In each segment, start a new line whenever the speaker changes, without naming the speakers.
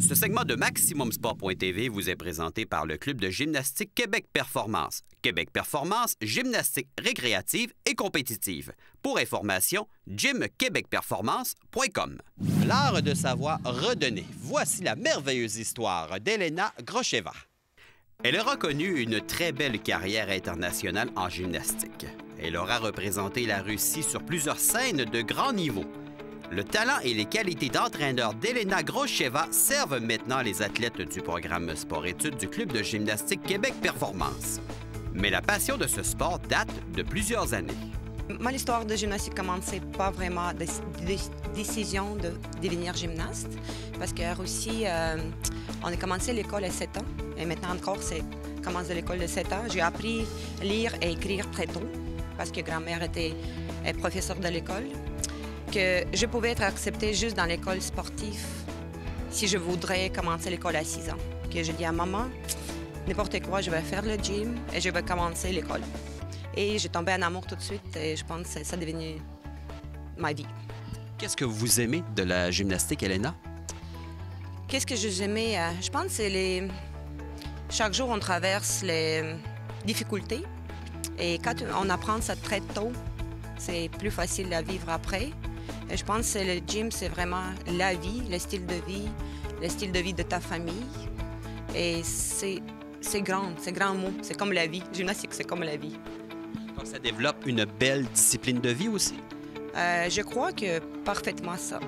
Ce segment de MaximumSport.tv vous est présenté par le Club de gymnastique Québec Performance. Québec Performance, gymnastique récréative et compétitive. Pour information, gymquebecperformance.com. L'art de savoir redonner. Voici la merveilleuse histoire d'Elena Grocheva. Elle aura connu une très belle carrière internationale en gymnastique. Elle aura représenté la Russie sur plusieurs scènes de grand niveau. Le talent et les qualités d'entraîneur d'Elena Grocheva servent maintenant les athlètes du programme sport-études du Club de gymnastique Québec Performance. Mais la passion de ce sport date de plusieurs années.
Moi, l'histoire de gymnastique commençait pas vraiment de décision de devenir gymnaste, parce qu'en Russie, on a commencé l'école à 7 ans, et maintenant encore, c'est commence de l'école de 7 ans. J'ai appris à lire et écrire très tôt, parce que grand-mère était professeure de l'école, que je pouvais être acceptée juste dans l'école sportive si je voudrais commencer l'école à 6 ans. Que je dis à maman, n'importe quoi, je vais faire le gym et je vais commencer l'école. Et j'ai tombé en amour tout de suite et je pense que ça est devenu ma vie.
Qu'est-ce que vous aimez de la gymnastique, Elena?
Qu'est-ce que j'aimais? Je pense que c'est chaque jour, on traverse les difficultés. Et quand on apprend ça très tôt, c'est plus facile à vivre après. Et je pense que le gym, c'est vraiment la vie, le style de vie de ta famille. Et c'est grand mot, c'est comme la vie. Gymnastique, c'est comme la vie.
Donc, ça développe une belle discipline de vie aussi?
Je crois que parfaitement ça.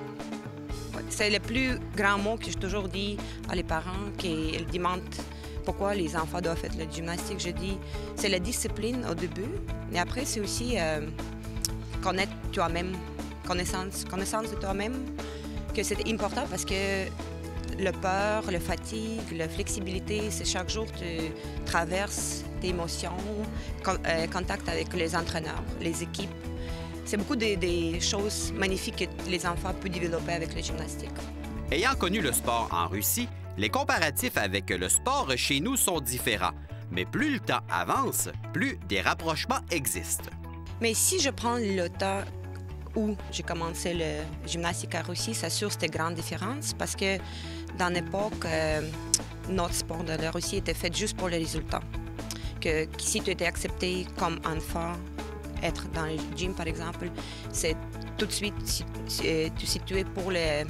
Ouais, c'est le plus grand mot que j'ai toujours dit à les parents qui demandent pourquoi les enfants doivent faire le gymnastique. Je dis, c'est la discipline au début, mais après, c'est aussi connaître toi-même, connaissance de toi-même, que c'est important parce que le peur, la fatigue, la flexibilité, c'est chaque jour tu traverses tes émotions, contact avec les entraîneurs, les équipes. C'est beaucoup des choses magnifiques que les enfants peuvent développer avec la gymnastique.
Ayant connu le sport en Russie, les comparatifs avec le sport chez nous sont différents. Mais plus le temps avance, plus des rapprochements existent.
Mais si je prends le temps où j'ai commencé le gymnastique en Russie, c'est sûr que c'était une grande différence parce que dans l'époque, notre sport de la Russie était fait juste pour les résultats. Que si tu étais accepté comme enfant, être dans le gym par exemple, c'est tout de suite tu situé pour les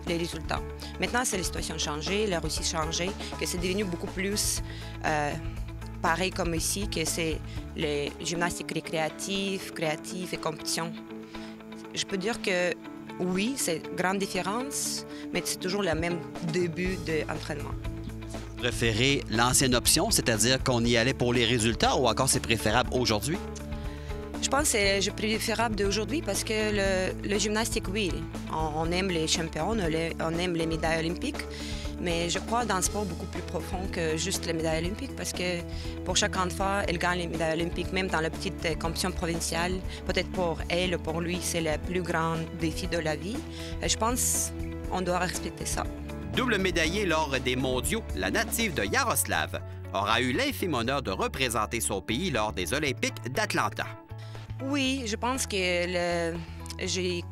résultats. Maintenant, c'est la situation changée, la Russie changée, que c'est devenu beaucoup plus pareil comme ici, que c'est les gymnastiques récréatives, créatives et compétition. Je peux dire que oui, c'est une grande différence, mais c'est toujours le même début d'entraînement.
Vous préférez l'ancienne option, c'est-à-dire qu'on y allait pour les résultats, ou encore c'est préférable aujourd'hui?
Je pense que c'est préférable d'aujourd'hui parce que le gymnastique, oui, on aime les champions, on aime les médailles olympiques, mais je crois dans le sport beaucoup plus profond que juste les médailles olympiques parce que pour chaque enfant, elle gagne les médailles olympiques, même dans la petite compétition provinciale. Peut-être pour elle ou pour lui, c'est le plus grand défi de la vie. Et je pense qu'on doit respecter ça.
Double médaillée lors des mondiaux, la native de Yaroslav aura eu l'infime honneur de représenter son pays lors des Olympiques d'Atlanta.
Oui, je pense que j'ai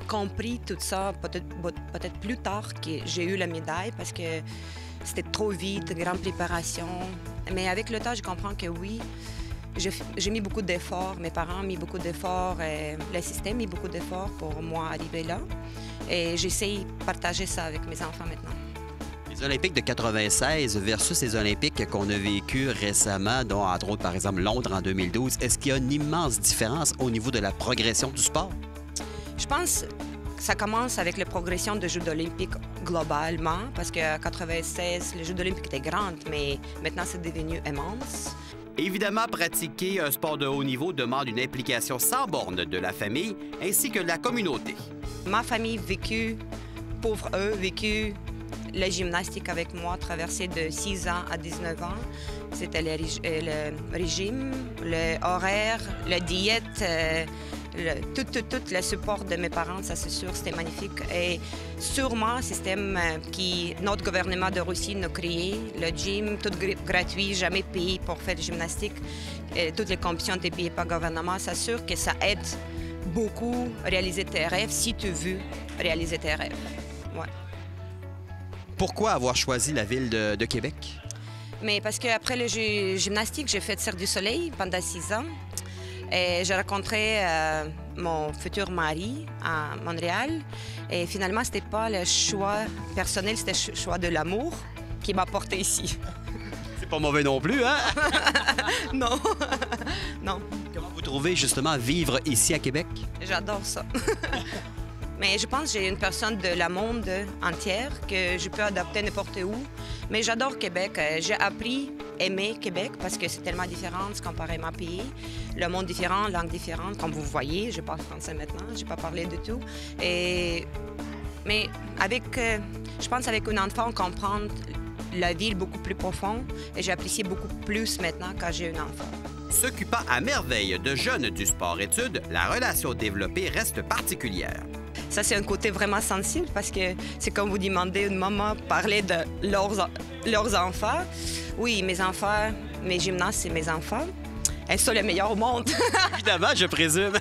compris tout ça peut-être plus tard que j'ai eu la médaille parce que c'était trop vite, grande préparation. Mais avec le temps, je comprends que oui, j'ai mis beaucoup d'efforts, mes parents ont mis beaucoup d'efforts, le système a mis beaucoup d'efforts pour moi arriver là. Et j'essaie de partager ça avec mes enfants maintenant.
Les Olympiques de 96 versus les Olympiques qu'on a vécus récemment, dont entre autres, par exemple, Londres en 2012, est-ce qu'il y a une immense différence au niveau de la progression du sport?
Je pense que ça commence avec la progression des Jeux olympiques globalement, parce qu'en 96, les Jeux olympiques étaient grands, mais maintenant, c'est devenu immense.
Évidemment, pratiquer un sport de haut niveau demande une implication sans borne de la famille ainsi que de la communauté.
Ma famille pauvre eux, vécu la gymnastique avec moi, traversée de 6 ans à 19 ans. C'était le régime, l'horaire, la diète, tout le support de mes parents, ça c'est sûr, c'était magnifique. Et sûrement, un système que notre gouvernement de Russie nous créé, le gym, tout gratuit, jamais payé pour faire de gymnastique, et toutes les compétitions étaient payées par le gouvernement, c'est sûr que ça aide beaucoup à réaliser tes rêves si tu veux réaliser tes rêves. Ouais.
Pourquoi avoir choisi la ville de Québec?
Mais parce qu'après le gymnastique, j'ai fait Cirque du Soleil pendant 6 ans. Et j'ai rencontré mon futur mari à Montréal. Et finalement, ce n'était pas le choix personnel, c'était le choix de l'amour qui m'a porté ici.
C'est pas mauvais non plus, hein?
Non, non.
Comment vous trouvez justement vivre ici à Québec?
J'adore ça. Mais je pense que j'ai une personne de la monde entière que je peux adapter n'importe où. Mais j'adore Québec. J'ai appris à aimer Québec parce que c'est tellement différent comparé à ma pays. Le monde différent, langue différente. Comme vous voyez, je parle français maintenant. Je n'ai pas parlé du tout. Mais je pense qu'avec un enfant, on comprend la ville beaucoup plus profonde. Et j'ai apprécié beaucoup plus maintenant quand j'ai un enfant.
S'occupant à merveille de jeunes du sport-études, la relation développée reste particulière.
Ça, c'est un côté vraiment sensible parce que c'est comme vous demandez une maman parler de leurs enfants. Oui, mes enfants, mes gymnastes, c'est mes enfants. Elles sont les meilleures au monde.
Évidemment, je présume.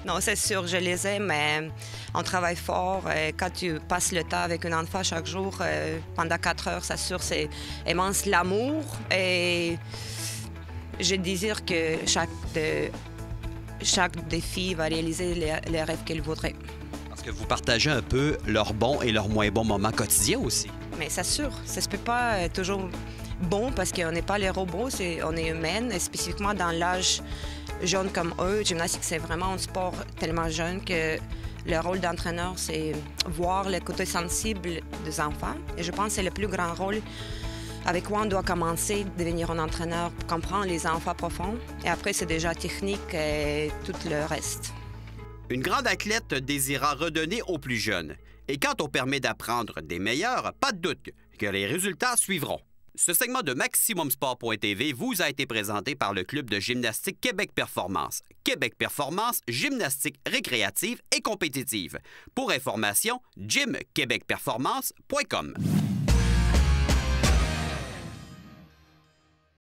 Non, c'est sûr, je les aime, mais on travaille fort. Quand tu passes le temps avec un enfant chaque jour, pendant 4 heures, ça sûr, c'est immense l'amour. Et je désire que chaque défi va réaliser les rêves qu'elle voudrait.
Parce que vous partagez un peu leurs bons et leurs moins bons moments quotidiens aussi.
Mais c'est sûr, ça ne se peut pas toujours bon parce qu'on n'est pas les robots, on est humaine. Et spécifiquement dans l'âge jeune comme eux, le gymnastique, c'est vraiment un sport tellement jeune que le rôle d'entraîneur, c'est voir le côté sensible des enfants. Et je pense que c'est le plus grand rôle avec quoi on doit commencer à devenir un entraîneur pour comprendre les enfants profonds. Et après, c'est déjà technique et tout le reste.
Une grande athlète désirant redonner aux plus jeunes. Et quand on permet d'apprendre des meilleurs, pas de doute que les résultats suivront. Ce segment de MaximumSport.tv vous a été présenté par le Club de gymnastique Québec Performance. Québec Performance, gymnastique récréative et compétitive. Pour information, gymquebecperformance.com.